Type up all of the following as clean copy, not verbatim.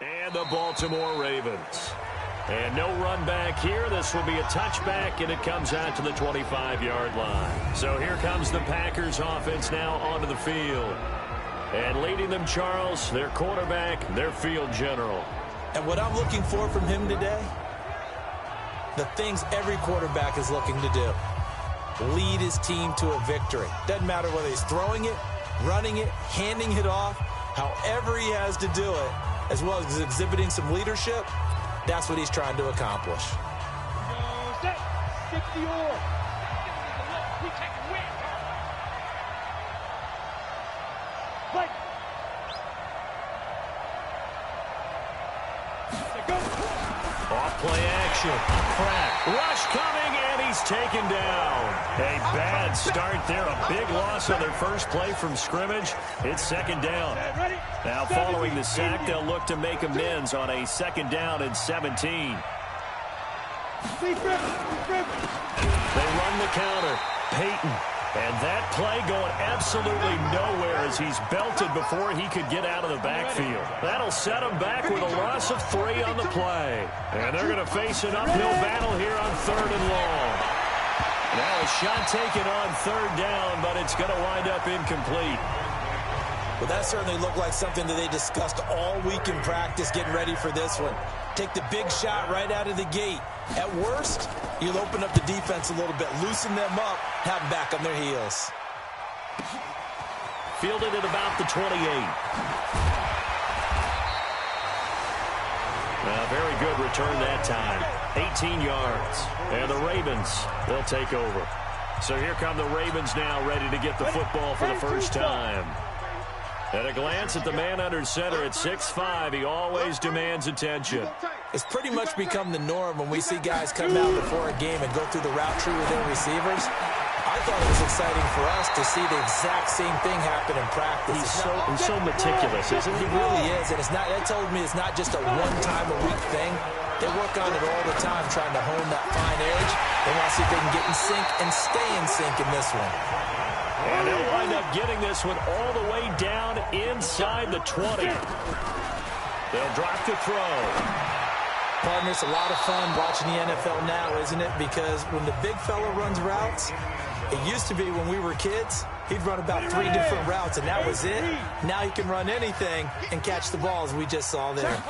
And the Baltimore Ravens. And no run back here. This will be a touchback, and it comes out to the 25-yard line. So here comes the Packers offense now onto the field. And leading them, Charles, their quarterback, their field general. And what I'm looking for from him today, the things every quarterback is looking to do. Lead his team to a victory. Doesn't matter whether he's throwing it, running it, handing it off, however he has to do it, as well as exhibiting some leadership, that's what he's trying to accomplish. Off-play action. Crack. Rush coming, and he's taken down. A bad start there. A big loss on their first play from scrimmage. It's second down. Now following the sack, they'll look to make amends on a second down and 17. They run the counter. Peyton. And that play going absolutely nowhere as he's belted before he could get out of the backfield. That'll set him back with a loss of 3 on the play. And they're going to face an uphill battle here on 3rd and long. Now a shot taken on 3rd down, but it's going to wind up incomplete. Well, that certainly looked like something that they discussed all week in practice getting ready for this one. Take the big shot right out of the gate. At worst, you'll open up the defense a little bit, loosen them up, have them back on their heels. Fielded at about the 28. Very good return that time. 18 yards. And the Ravens, they'll take over. So here come the Ravens now, ready to get the football for the first time. At a glance at the man under center at 6'5", he always demands attention. It's pretty much become the norm when we see guys come out before a game and go through the route tree with their receivers. I thought it was exciting for us to see the exact same thing happen in practice. He's so meticulous, isn't he? He really is, and that told me it's not just a one-time-a-week thing. They work on it all the time, trying to hone that fine edge. They want to see if they can get in sync and stay in sync in this one. And they'll wind up getting this one all the way down inside the 20. They'll drop to throw. Partner, it's a lot of fun watching the NFL now, isn't it? Because when the big fella runs routes, it used to be when we were kids, he'd run about 3 different routes, and that was it. Now he can run anything and catch the ball, as we just saw there.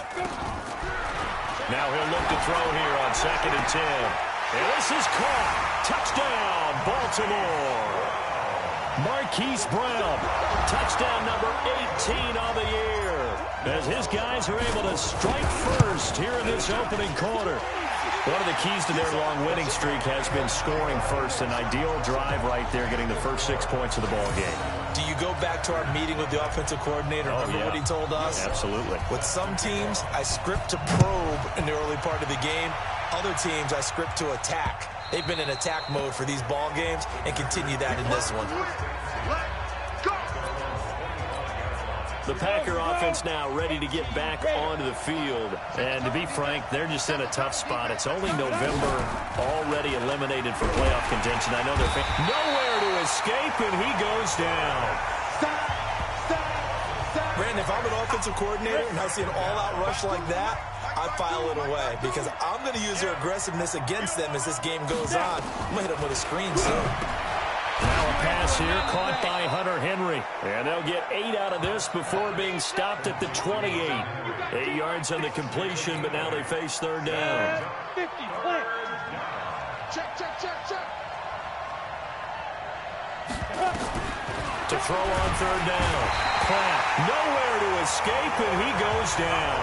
Now he'll look to throw here on 2nd and 10. And this is caught. Touchdown, Baltimore. Marquise Brown, touchdown number 18 on the year, as his guys are able to strike first here in this opening quarter. One of the keys to their long winning streak has been scoring first. An ideal drive right there, getting the first 6 points of the ball game. Do you go back to our meeting with the offensive coordinator? Remember what he told us? Absolutely. With some teams, I script to probe in the early part of the game. Other teams, I script to attack. They've been in attack mode for these ball games and continue that in this one. The Packer offense now ready to get back onto the field. And to be frank, they're just in a tough spot. It's only November, already eliminated for playoff contention. I know they're nowhere to escape, and he goes down. Brandon, if I'm an offensive coordinator and I see an all-out rush like that, I file it away because I'm going to use their aggressiveness against them as this game goes on. I'm going to hit them with a screen soon. Now a pass here caught by Hunter Henry. And they'll get 8 out of this before being stopped at the 28. 8 yards on the completion, but now they face 3rd down. 50, check. To throw on 3rd down. Pratt nowhere to escape, and he goes down.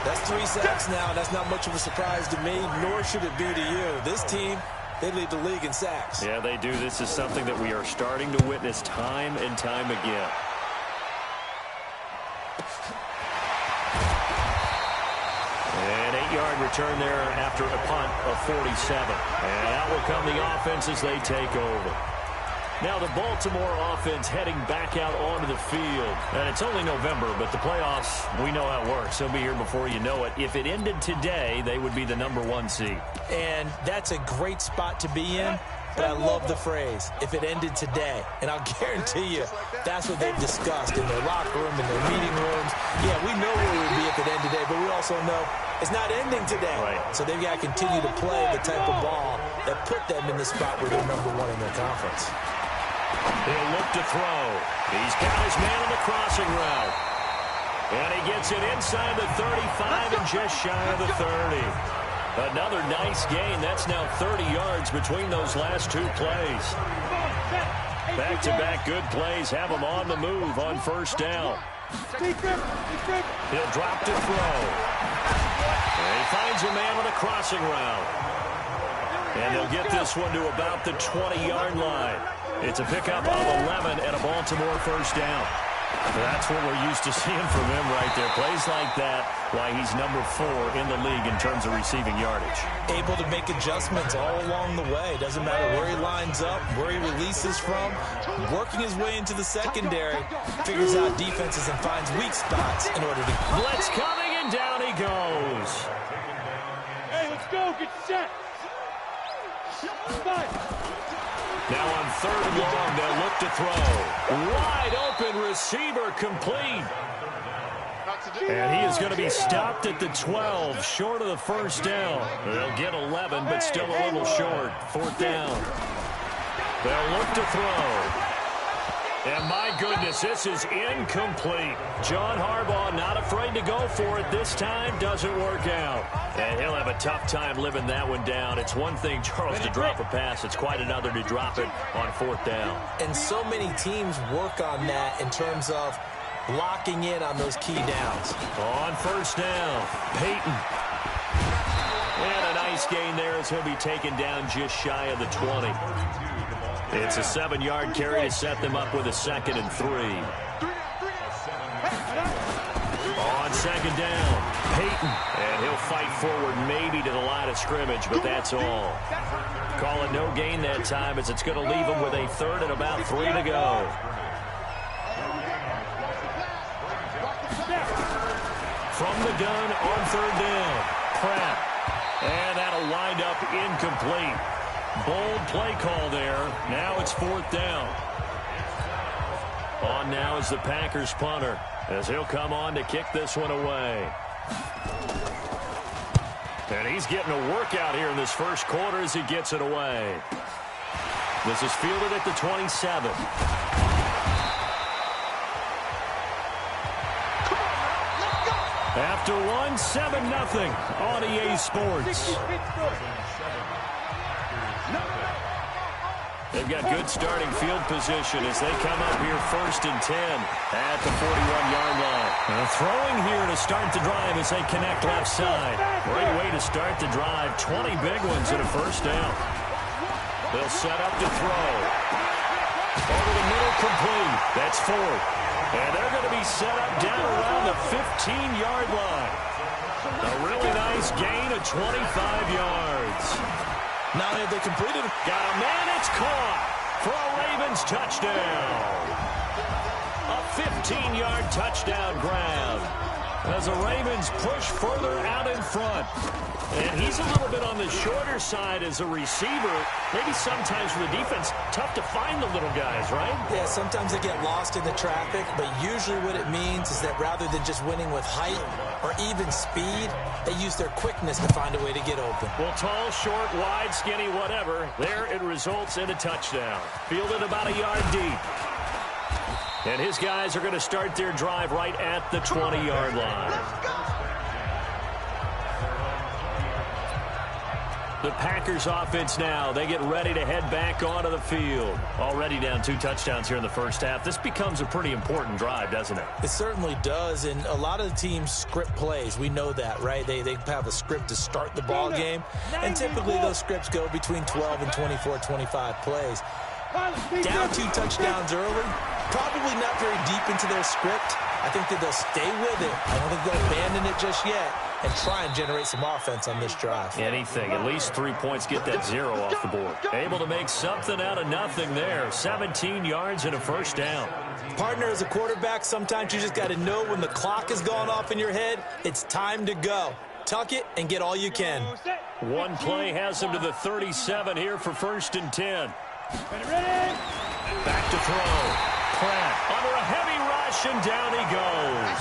That's 3 sacks now. That's not much of a surprise to me, nor should it be to you. This team, they lead the league in sacks. Yeah, they do. This is something that we are starting to witness time and time again. An 8-yard return there after a punt of 47. And out will come the offense as they take over. Now the Baltimore offense heading back out onto the field. And it's only November, but the playoffs, we know how it works. They'll be here before you know it. If it ended today, they would be the #1 seed. And that's a great spot to be in. but I love the phrase, if it ended today. And I'll guarantee you, that's what they've discussed in their locker room, in their meeting rooms. Yeah, we know where we'd be if it ended today, but we also know it's not ending today. Right. So they've got to continue to play the type of ball that put them in the spot where they're #1 in their conference. He'll look to throw. He's got his man on the crossing route. And he gets it inside the 35 and just shy of the 30. Another nice gain. That's now 30 yards between those last two plays. Back-to-back good plays have him on the move on first down. He'll drop to throw. And he finds a man on a crossing route. And they'll get this one to about the 20-yard line. It's a pickup of 11 and a Baltimore first down. That's what we're used to seeing from him right there. Plays like that, why he's #4 in the league in terms of receiving yardage. Able to make adjustments all along the way. Doesn't matter where he lines up, where he releases from. Working his way into the secondary. Figures out defenses and finds weak spots in order to... Blitz coming, and down he goes. Hey, let's go. Get set. Now on 3rd and long, they'll look to throw. Wide open receiver complete. And he is going to be stopped at the 12, short of the first down. They'll get 11, but still a little short. 4th down. They'll look to throw. And my goodness, this is incomplete. John Harbaugh not afraid to go for it this time. Doesn't work out. And he'll have a tough time living that one down. It's one thing, Charles, to drop a pass. It's quite another to drop it on 4th down. And so many teams work on that in terms of locking in on those key downs. On first down, Peyton. And a nice gain there as he'll be taken down just shy of the 20. It's a 7-yard carry to set them up with a 2nd and 3. On 2nd down, Peyton. And he'll fight forward maybe to the line of scrimmage, but that's all. Call it no gain that time as it's going to leave him with a 3rd and about 3 to go. From the gun on 3rd down, Pratt. And that'll wind up incomplete. Bold play call there. Now it's 4th down. On now is the Packers punter as he'll come on to kick this one away. And he's getting a workout here in this first quarter as he gets it away. This is fielded at the 27. After one, 7-0 on EA Sports. They've got good starting field position as they come up here 1st and 10 at the 41-yard line. Throwing here to start the drive as they connect left side. Great way to start the drive. 20 big ones and a first down. They'll set up to throw. Over the middle, complete. That's 4th. And they're going to be set up down around the 15-yard line. A really nice gain of 25 yards. Not only have they completed it. Got a man, it's caught for a Ravens touchdown. A 15-yard touchdown grab as the Ravens push further out in front. And he's a little bit on the shorter side as a receiver. Maybe sometimes for the defense, tough to find the little guys, right? Yeah, sometimes they get lost in the traffic, but usually what it means is that rather than just winning with height or even speed, they use their quickness to find a way to get open. Well, tall, short, wide, skinny, whatever, there it results in a touchdown. Fielded about a yard deep. And his guys are going to start their drive right at the 20-yard line. The Packers offense now, they get ready to head back onto the field. Already down 2 touchdowns here in the first half. This becomes a pretty important drive, doesn't it? It certainly does, and a lot of the teams script plays. We know that, right? They have a script to start the ball game, and typically those scripts go between 12 and 24, 25 plays. Down 2 touchdowns early, probably not very deep into their script. I think that they'll stay with it. I don't think they'll abandon it just yet and try and generate some offense on this drive. Anything, at least 3 points, get that 0 off the board. Able to make something out of nothing there. 17 yards and a first down. Partner, as a quarterback, sometimes you just got to know when the clock has gone off in your head, it's time to go. tuck it and get all you can. One play has him to the 37 here for 1st and 10. Back to throw. Pratt under a heavy rush, and down he goes.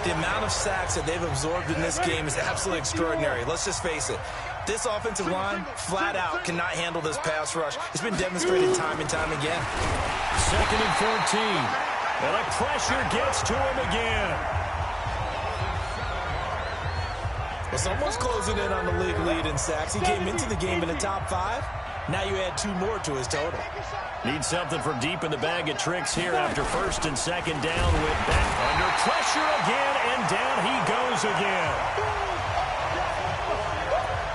The amount of sacks that they've absorbed in this game is absolutely extraordinary. Let's just face it. This offensive line, flat out, cannot handle this pass rush. It's been demonstrated time and time again. 2nd and 14. And the pressure gets to him again. Well, someone's closing in on the league lead in sacks. He came into the game in the top 5. Now you add 2 more to his total. Need something from deep in the bag of tricks here after 1st and 2nd down. With back under pressure again, and down he goes again.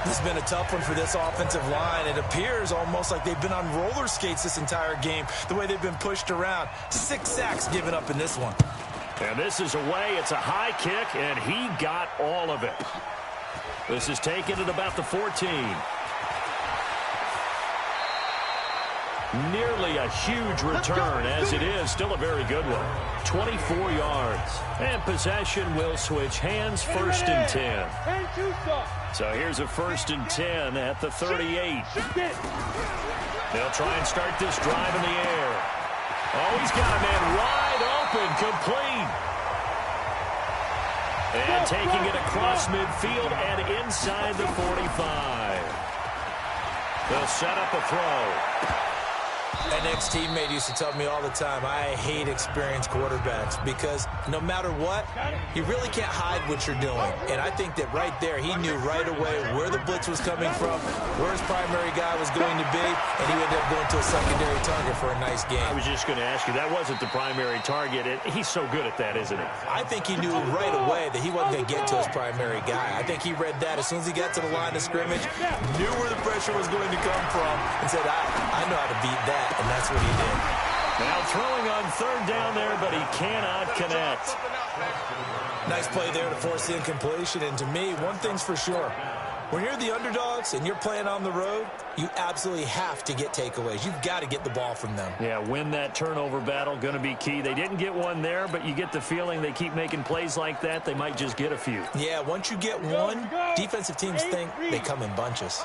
This has been a tough one for this offensive line. It appears almost like they've been on roller skates this entire game, the way they've been pushed around. 6 sacks given up in this one. And this is away. It's a high kick, and he got all of it. This is taken at about the 14. Nearly a huge return, as it is still a very good one. 24 yards. And possession will switch hands, 1st and 10. So here's a 1st and 10 at the 38. They'll try and start this drive in the air. Oh, he's got a man wide open, complete. And taking it across midfield and inside the 45. They'll set up a throw. An ex-teammate used to tell me all the time, I hate experienced quarterbacks because no matter what, you really can't hide what you're doing. And I think that right there, he knew right away where the blitz was coming from, where his primary guy was going to be, and he ended up going to a secondary target for a nice game. I was just going to ask you, that wasn't the primary target. He's so good at that, isn't he? I think he knew right away that he wasn't going to get to his primary guy. I think he read that as soon as he got to the line of scrimmage, knew where the pressure was going to come from, and said, I know how to beat that. And that's what he did. Now throwing on 3rd down there, but he cannot connect. Nice play there to force the incompletion. And to me, one thing's for sure. When you're the underdogs and you're playing on the road, you absolutely have to get takeaways. You've got to get the ball from them. Yeah, win that turnover battle, going to be key. They didn't get one there, but you get the feeling they keep making plays like that, they might just get a few. Yeah, once you get one, defensive teams think they come in bunches.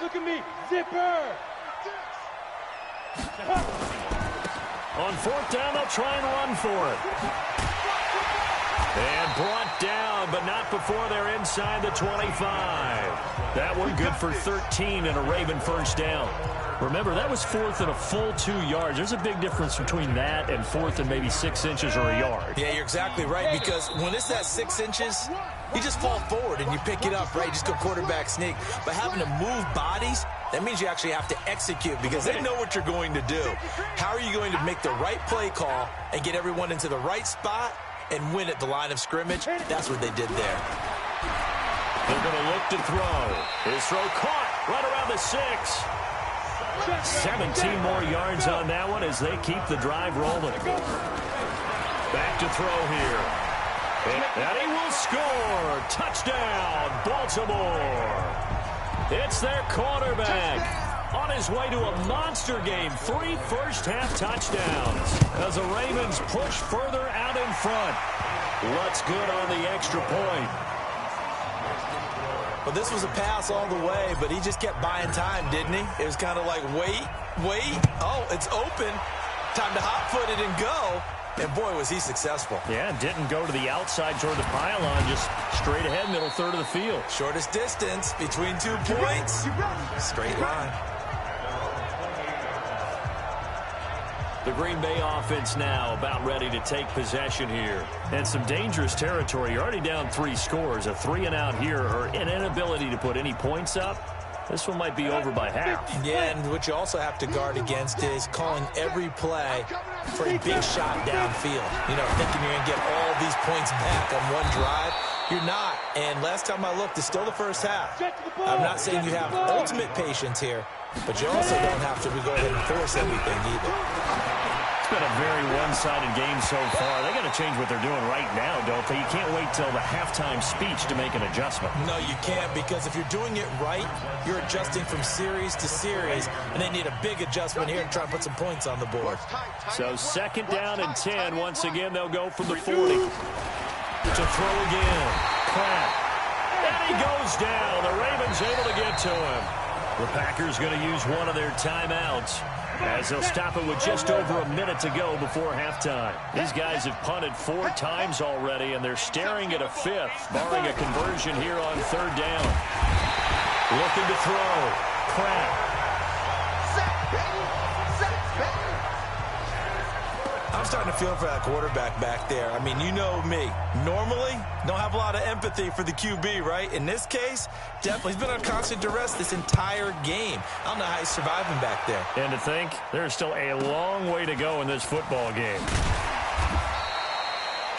Look at me, zipper. On 4th down, they'll try and run for it. And brought down, but not before they're inside the 25. That one good for 13 and a Raven 1st down. Remember, that was 4th and a full 2 yards. There's a big difference between that and 4th and maybe 6 inches or a yard. Yeah, you're exactly right, because when it's that 6 inches, you just fall forward and you pick it up, right? You just go quarterback sneak. But having to move bodies, that means you actually have to execute because they know what you're going to do. How are you going to make the right play call and get everyone into the right spot and win at the line of scrimmage? That's what they did there. They're going to look to throw. His throw caught right around the 6. 17 more yards on that one as they keep the drive rolling. Back to throw here. And he will score. Touchdown, Baltimore. It's their quarterback on his way to a monster game. 3 first-half touchdowns as the Ravens push further out in front. What's good on the extra point? Well, this was a pass all the way, but he just kept buying time, didn't he? It was kind of like, wait. Oh, it's open. Time to hot-foot it and go. And, boy, was he successful. Yeah, didn't go to the outside toward the pylon, just straight ahead, middle third of the field. Shortest distance between 2 points. Straight line. The Green Bay offense now about ready to take possession here. And some dangerous territory. You're already down 3 scores. A 3-and-out here or an inability to put any points up. This one might be over by half. Yeah, and what you also have to guard against is calling every play for a big shot downfield. You know, thinking you're going to get all these points back on one drive. You're not. And last time I looked, it's still the first half. I'm not saying you have ultimate patience here, but you also don't have to go ahead and force everything either. It's been a very one-sided game so far. They got to change what they're doing right now, don't they? You can't wait till the halftime speech to make an adjustment. No, you can't, because if you're doing it right, you're adjusting from series to series, and they need a big adjustment here to try and put some points on the board. So 2nd down and 10. Once again, they'll go from the 40. To throw again. Pratt. And he goes down. The Ravens able to get to him. The Packers going to use one of their timeouts, as they'll stop it with just over a minute to go before halftime. These guys have punted 4 times already, and they're staring at a 5th, barring a conversion here on 3rd down. Looking to throw. Pratt. I'm starting to feel for that quarterback back there. I mean, you know me. Normally, don't have a lot of empathy for the QB, right? In this case, definitely. He's been on constant duress this entire game. I don't know how he's surviving back there. And to think, there's still a long way to go in this football game.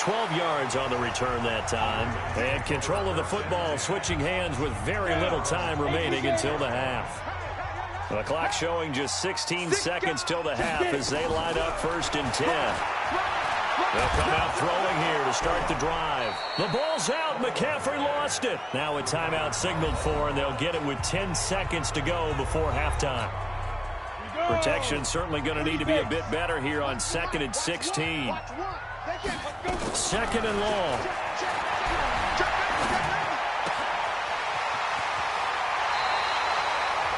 12 yards on the return that time. And control of the football, switching hands with very little time remaining until the half. The clock showing just 16 seconds till the half as they line up 1st and 10. They'll come out throwing here to start the drive. The ball's out. McCaffrey lost it. Now a timeout signaled for, and they'll get it with 10 seconds to go before halftime. Protection certainly going to need to be a bit better here on 2nd and 16. 2nd and long.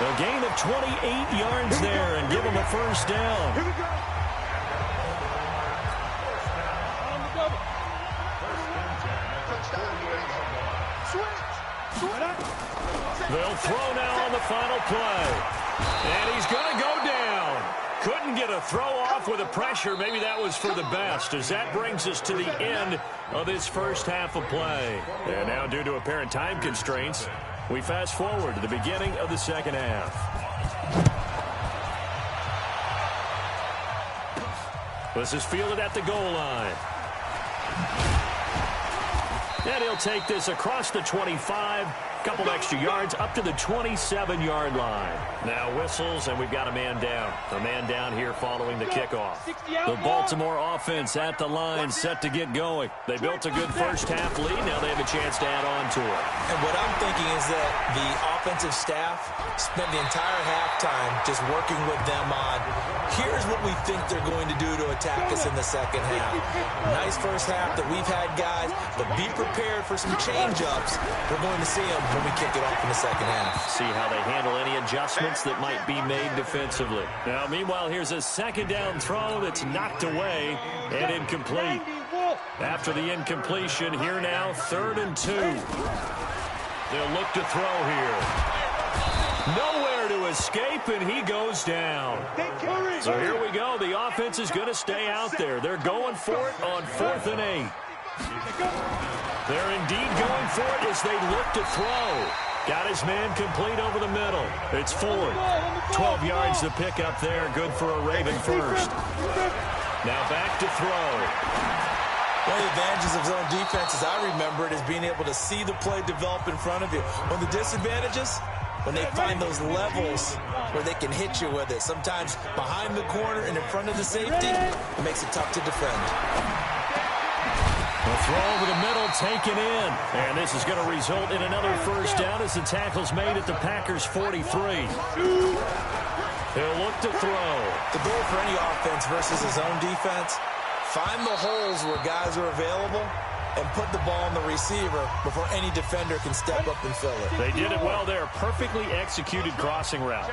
A gain of 28 yards there and give them a 1st down. Here we go. They'll throw now on the final play. And he's going to go down. Couldn't get a throw off with the pressure. Maybe that was for the best, as that brings us to the end of this first half of play. And now, due to apparent time constraints, we fast forward to the beginning of the second half. This is fielded at the goal line. And he'll take this across the 25. Couple extra yards up to the 27-yard line. Now whistles, and we've got a man down. A man down here following the kickoff. The Baltimore offense at the line, set to get going. They built a good first half lead. Now they have a chance to add on to it. And what I'm thinking is that the offensive staff spent the entire halftime just working with them on, here's what we think they're going to do to attack us in the second half. Nice first half that we've had, guys, but be prepared for some change-ups. We're going to see them when we kick it off in the second half. See how they handle any adjustments that might be made defensively. Now, meanwhile, here's a 2nd down throw that's knocked away and incomplete. After the incompletion, here now, 3rd and 2. They'll look to throw here. Nowhere to escape, and he goes down. So here we go. The offense is going to stay out there. They're going for it on 4th and 8. They're indeed going for it as they look to throw. Got his man complete over the middle. It's Ford. 12 yards to pick up there. Good for a Raven first. Now back to throw. One of the advantages of zone defense, as I remember it, is being able to see the play develop in front of you. One of the disadvantages, when they find those levels where they can hit you with it. Sometimes behind the corner and in front of the safety, it makes it tough to defend. The throw over the middle, taken in. And this is going to result in another 1st down as the tackle's made at the Packers' 43. He'll look to throw. The goal for any offense versus a zone defense, find the holes where guys are available and put the ball on the receiver before any defender can step up and fill it. They did it well there. Perfectly executed crossing route.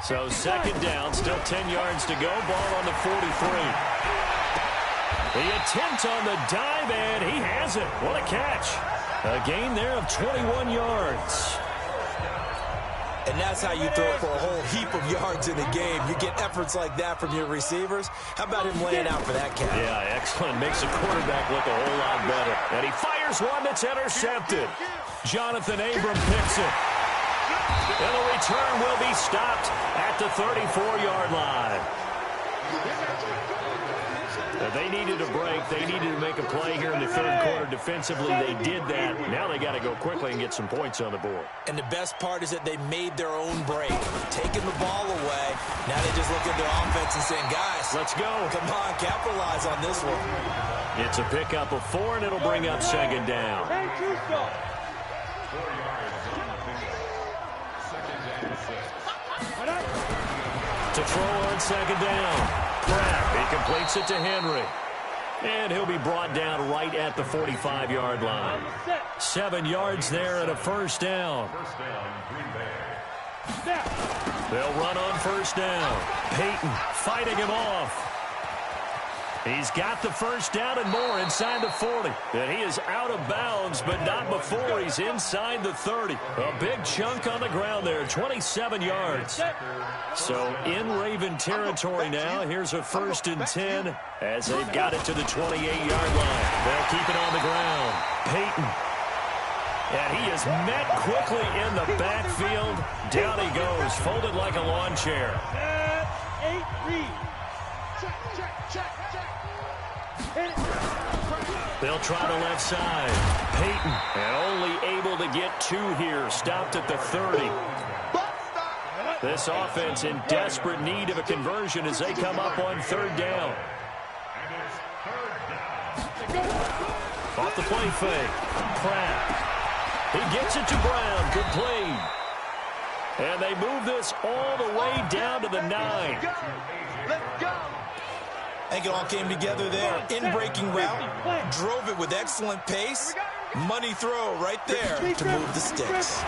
So 2nd down, still 10 yards to go. Ball on the 43. The attempt on the dive, and he has it. What a catch. A gain there of 21 yards. And that's how you throw for a whole heap of yards in a game. You get efforts like that from your receivers. How about him laying out for that catch? Yeah, excellent. Makes the quarterback look a whole lot better. And he fires one that's intercepted. Jonathan Abram picks it. And the return will be stopped at the 34-yard line. They needed a break. They needed to make a play here in the 3rd quarter. Defensively, they did that. Now they got to go quickly and get some points on the board. And the best part is that they made their own break. Taking the ball away. Now they just look at their offense and saying, guys, let's go. Come on, capitalize on this one. It's a pickup of 4, and it'll bring up 2nd down. To throw on 2nd down. Pratt, he completes it to Henry. And he'll be brought down right at the 45-yard line. 7 yards there and a first down. They'll run on first down. Peyton fighting him off. He's got the first down and more inside the 40. And he is out of bounds, but not before he's inside the 30. A big chunk on the ground there, 27 yards. So in Raven territory now, here's a 1st and 10 as they've got it to the 28-yard line. They'll keep it on the ground. Peyton. And he is met quickly in the backfield. Down he goes, folded like a lawn chair. 8-3. They'll try the left side. Peyton, and only able to get 2 here. Stopped at the 30. This offense in desperate need of a conversion as they come up on 3rd down. Off the play fake. Pratt. He gets it to Brown. Complete. And they move this all the way down to the 9. I think it all came together there. In-breaking route, drove it with excellent pace. Money throw right there to move the sticks.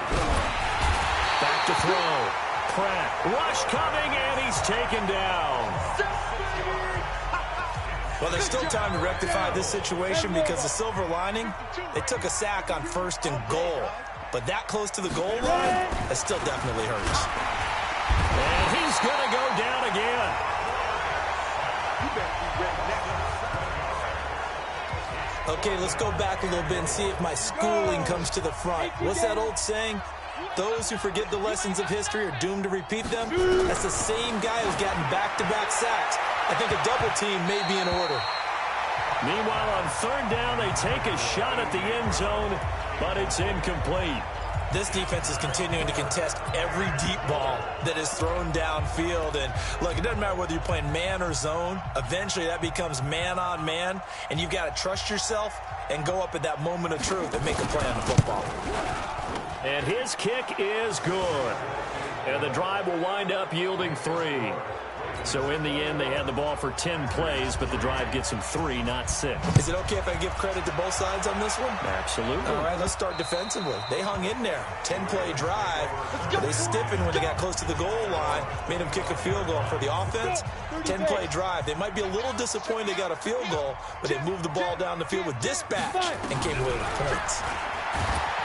Back to throw. Pratt. Rush coming, and he's taken down. Well, there's still time to rectify this situation because the silver lining, they took a sack on 1st and goal. But that close to the goal line, that still definitely hurts. And he's going to go down again. Okay, let's go back a little bit and see if my schooling comes to the front. What's that old saying? Those who forget the lessons of history are doomed to repeat them. That's the same guy who's gotten back-to-back sacks. I think a double team may be in order. Meanwhile, on 3rd down, they take a shot at the end zone, but it's incomplete. This defense is continuing to contest every deep ball that is thrown downfield. And, look, it doesn't matter whether you're playing man or zone. Eventually, that becomes man-on-man, and you've got to trust yourself and go up at that moment of truth and make a play on the football. And his kick is good. And the drive will wind up yielding 3. So in the end, they had the ball for 10 plays, but the drive gets them 3, not 6. Is it okay if I give credit to both sides on this one? Absolutely. All right, let's start defensively. They hung in there. 10-play drive. They stiffened when they got close to the goal line, made them kick a field goal. For the offense, 10-play drive. They might be a little disappointed they got a field goal, but they moved the ball down the field with dispatch and came away with points.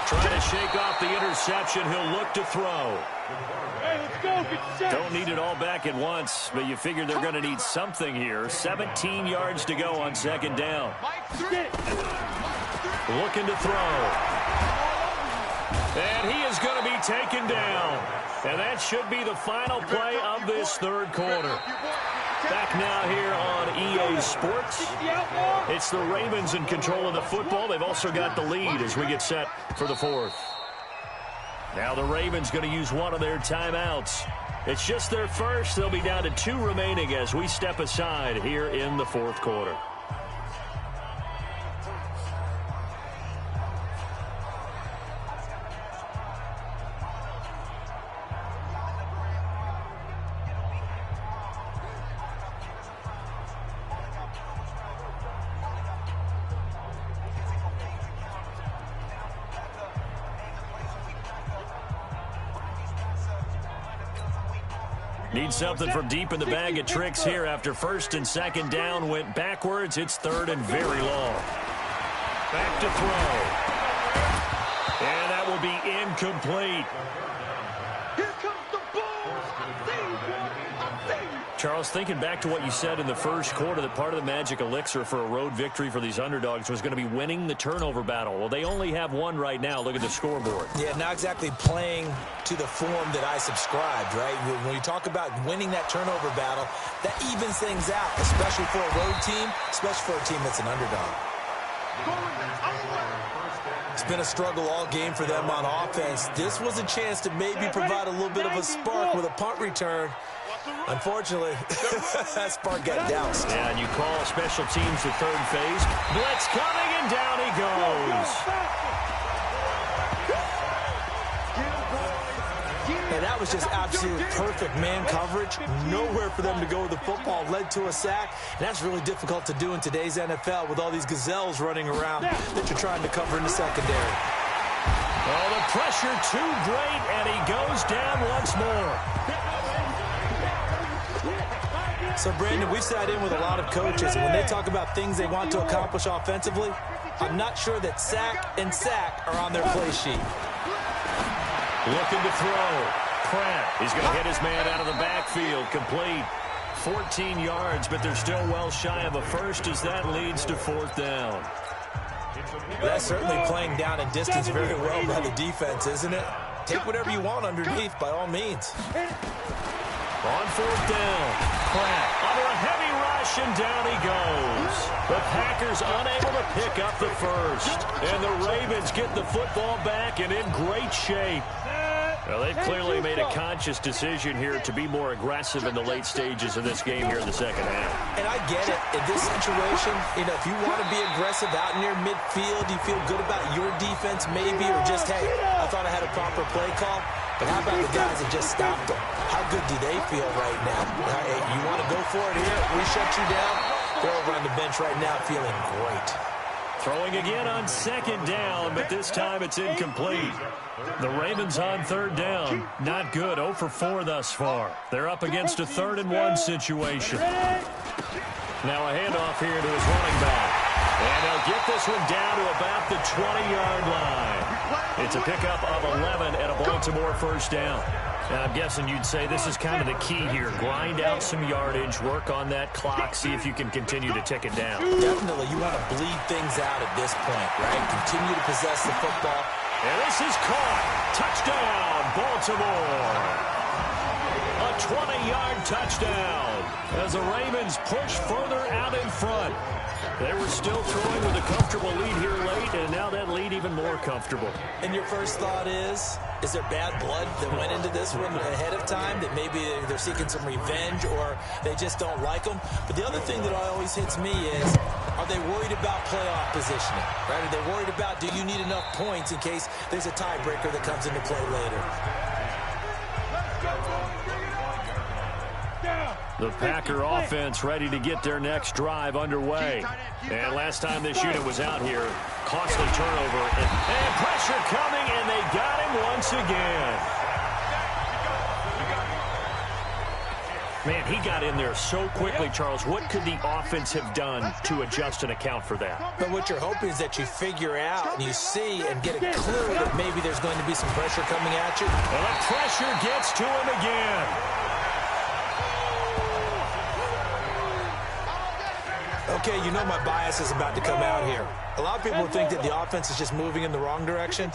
Trying to shake off the interception. He'll look to throw. Don't need it all back at once, but you figure they're going to need something here. 17 yards to go on 2nd down. Looking to throw. And he is going to be taken down. And that should be the final play of this 3rd quarter. Back now here on EA Sports. It's the Ravens in control of the football. They've also got the lead as we get set for the 4th. Now the Ravens going to use one of their timeouts. It's just their first. They'll be down to 2 remaining as we step aside here in the 4th quarter. Need something from deep in the bag of tricks here after 1st and 2nd down went backwards. It's 3rd and very long. Back to throw. And that will be incomplete. Here comes the ball. I see you. Charles, thinking back to what you said in the 1st quarter, that part of the magic elixir for a road victory for these underdogs was going to be winning the turnover battle. Well, they only have 1 right now. Look at the scoreboard. Yeah, not exactly playing to the form that I subscribed, right? When you talk about winning that turnover battle, that evens things out, especially for a road team, especially for a team that's an underdog. It's been a struggle all game for them on offense. This was a chance to maybe provide a little bit of a spark with a punt return. Unfortunately, that spark got doused. Yeah, and you call special teams the 3rd phase. Blitz coming, and down he goes. And that That was just absolute perfect man coverage. Nowhere for them to go with the football. Led to a sack. And that's really difficult to do in today's NFL with all these gazelles running around that you're trying to cover in the secondary. Oh, the pressure too great, and he goes down once more. So, Brandon, we've sat in with a lot of coaches, and when they talk about things they want to accomplish offensively, I'm not sure that sack and sack are on their play sheet. Looking to throw. Pratt, he's going to hit his man out of the backfield. Complete. 14 yards, but they're still well shy of a first as that leads to 4th down. That's certainly playing down in distance very well by the defense, isn't it? Take whatever you want underneath, by all means. On 4th down, Pratt under a heavy rush, and down he goes. The Packers unable to pick up the first. And the Ravens get the football back and in great shape. Well, they've clearly made a conscious decision here to be more aggressive in the late stages of this game here in the second half. And I get it. In this situation, if you want to be aggressive out near midfield, you feel good about your defense maybe, or just, hey, I thought I had a proper play call. But how about the guys that just stopped them? How good do they feel right now? Hey, you want to go for it here? We shut you down? They're over on the bench right now feeling great. Throwing again on 2nd down, but this time it's incomplete. The Ravens on 3rd down. Not good. 0 for 4 thus far. They're up against a 3rd and 1 situation. Now a handoff here to his running back. And they'll get this one down to about the 20-yard line. It's a pickup of 11 and a Baltimore 1st down. Now, I'm guessing you'd say this is kind of the key here. Grind out some yardage, work on that clock, see if you can continue to tick it down. Definitely. You want to bleed things out at this point, right? Continue to possess the football. And this is caught. Touchdown, Baltimore. A 20-yard touchdown as the Ravens push further out in front. They were still throwing with a comfortable lead here late, and now that lead even more comfortable. And your first thought is there bad blood that went into this one ahead of time, that maybe they're seeking some revenge or they just don't like them? But the other thing that always hits me is, are they worried about playoff positioning? Right? Are they worried about, do you need enough points in case there's a tiebreaker that comes into play later? The Packer offense ready to get their next drive underway. And last time this unit was out here, costly turnover. And pressure coming, and they got him once again. Man, he got in there so quickly, Charles. What could the offense have done to adjust and account for that? But what you're hoping is that you figure out and you see and get a clue that maybe there's going to be some pressure coming at you. And the pressure gets to him again. Okay, you know my bias is about to come out here. A lot of people think that the offense is just moving in the wrong direction.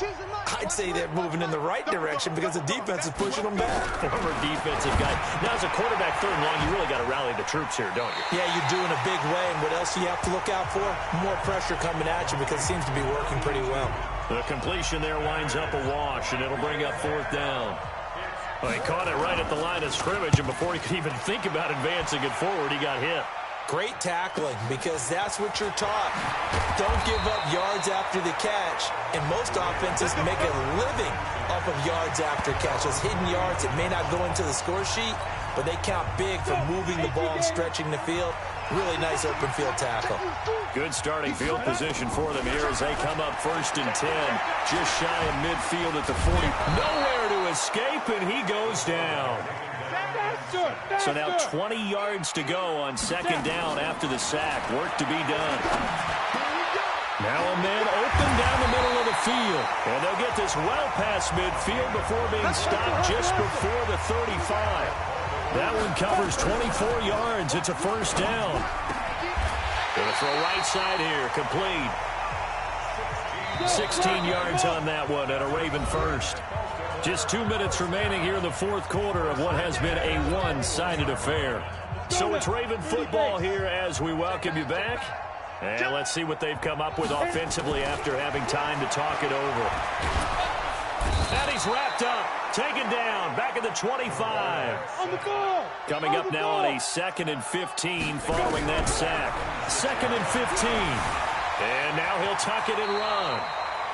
I'd say they're moving in the right direction because the defense is pushing them back. Former defensive guy. Now, as a quarterback 3rd and long, you really got to rally the troops here, don't you? Yeah, you do in a big way. And what else do you have to look out for? More pressure coming at you because it seems to be working pretty well. The completion there winds up a wash, and it'll bring up 4th down. Well, he caught it right at the line of scrimmage, and before he could even think about advancing it forward, he got hit. Great tackling, because that's what you're taught. Don't give up yards after the catch. And most offenses make a living off of yards after catch. Those hidden yards that may not go into the score sheet, but they count big for moving the ball and stretching the field. Really nice open field tackle. Good starting field position for them here as they come up 1st and 10. Just shy of midfield at the 40. Nowhere to escape, and he goes down. So now 20 yards to go on 2nd down after the sack. Work to be done. Now a man open down the middle of the field. And they'll get this well past midfield before being stopped just before the 35. That one covers 24 yards. It's a 1st down. Going to throw right side here. Complete. 16 yards on that one and a Raven 1st. Just 2 minutes remaining here in the 4th quarter of what has been a one-sided affair. So it's Raven football here as we welcome you back. And let's see what they've come up with offensively after having time to talk it over. And he's wrapped up, taken down, back at the 25. Coming up now on a 2nd and 15 following that sack. 2nd and 15. And now he'll tuck it and run.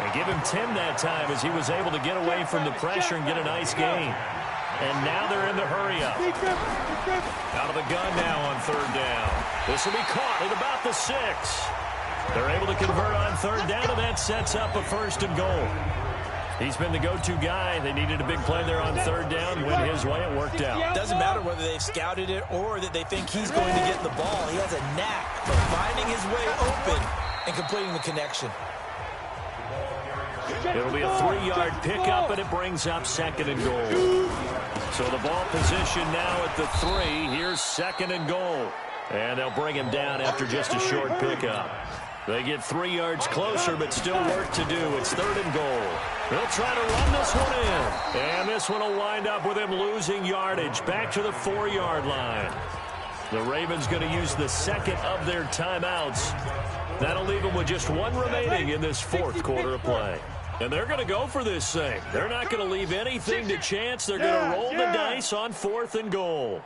And give him 10 that time as he was able to get away from the pressure and get a nice gain. And now they're in the hurry up. Out of the gun now on third down. This will be caught at about the 6. They're able to convert on third down, and that sets up a first and goal. He's been the go-to guy. They needed a big play there on third down. Went his way. It worked out. Doesn't matter whether they've scouted it or that they think he's going to get the ball. He has a knack for finding his way open and completing the connection. It'll be a 3-yard pickup, and it brings up second and goal. So the ball position now at the 3. Here's second and goal. And they'll bring him down after just a short pickup. They get 3 yards closer, but still work to do. It's third and goal. They'll try to run this one in. And this one will wind up with him losing yardage. Back to the 4-yard line. The Ravens going to use the second of their timeouts. That'll leave them with just 1 remaining in this fourth quarter of play. And they're going to go for this thing. They're not going to leave anything to chance. They're going to roll the dice on 4th and goal.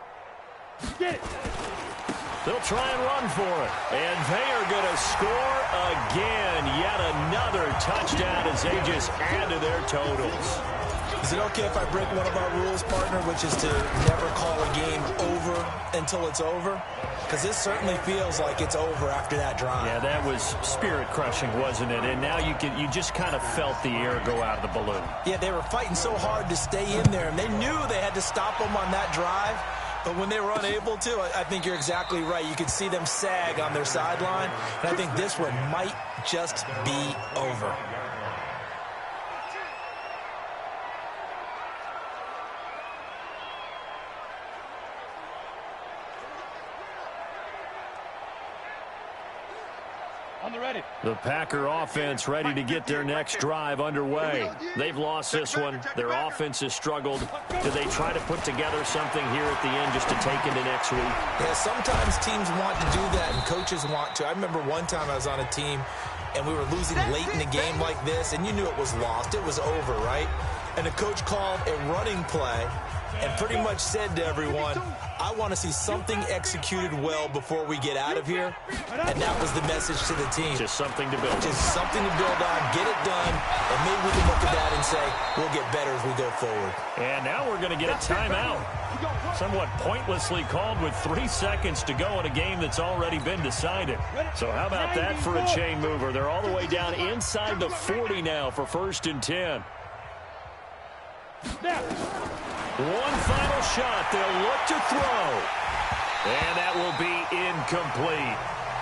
They'll try and run for it. And they are going to score again. Yet another touchdown as they just add to their totals. Is it okay if I break one of our rules, partner, which is to never call a game over until it's over? Because this certainly feels like it's over after that drive. Yeah, that was spirit-crushing, wasn't it? And now you just kind of felt the air go out of the balloon. Yeah, they were fighting so hard to stay in there, and they knew they had to stop them on that drive. But when they were unable to, I think you're exactly right. You could see them sag on their sideline, and I think this one might just be over. The Packer offense ready to get their next drive underway. They've lost this one. Their offense has struggled. Do they try to put together something here at the end just to take into next week? Yeah, sometimes teams want to do that and coaches want to. I remember one time I was on a team and we were losing late in the game like this, and you knew it was lost. It was over, right? And the coach called a running play and pretty much said to everyone, I want to see something executed well before we get out of here. And that was the message to the team. Just something to build. Just something to build on, get it done, and maybe we can look at that and say, we'll get better as we go forward. And now we're going to get a timeout. Somewhat pointlessly called with 3 seconds to go in a game that's already been decided. So how about that for a chain mover? They're all the way down inside the 40 now for 1st and 10. One final shot. They'll look to throw. And that will be incomplete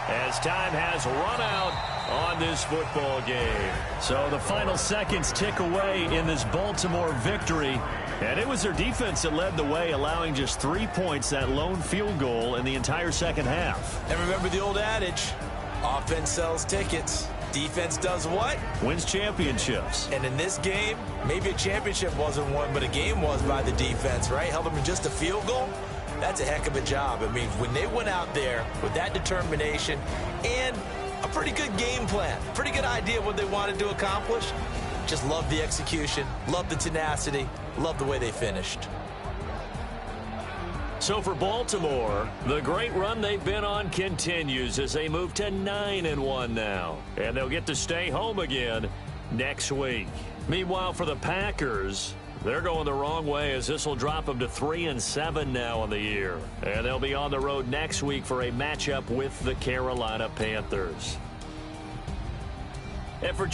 as time has run out on this football game. So the final seconds tick away in this Baltimore victory. And it was their defense that led the way, allowing just 3 points, that lone field goal in the entire second half. And remember the old adage, offense sells tickets. Defense does what? Wins championships. And in this game, maybe a championship wasn't won, but a game was by the defense, right? Held them to just a field goal. That's a heck of a job. I mean, when they went out there with that determination and a pretty good game plan, pretty good idea of what they wanted to accomplish, just love the execution, love the tenacity, love the way they finished. So for Baltimore, the great run they've been on continues as they move to 9-1 now. And they'll get to stay home again next week. Meanwhile, for the Packers, they're going the wrong way as this will drop them to 3-7 now on the year. And they'll be on the road next week for a matchup with the Carolina Panthers. And for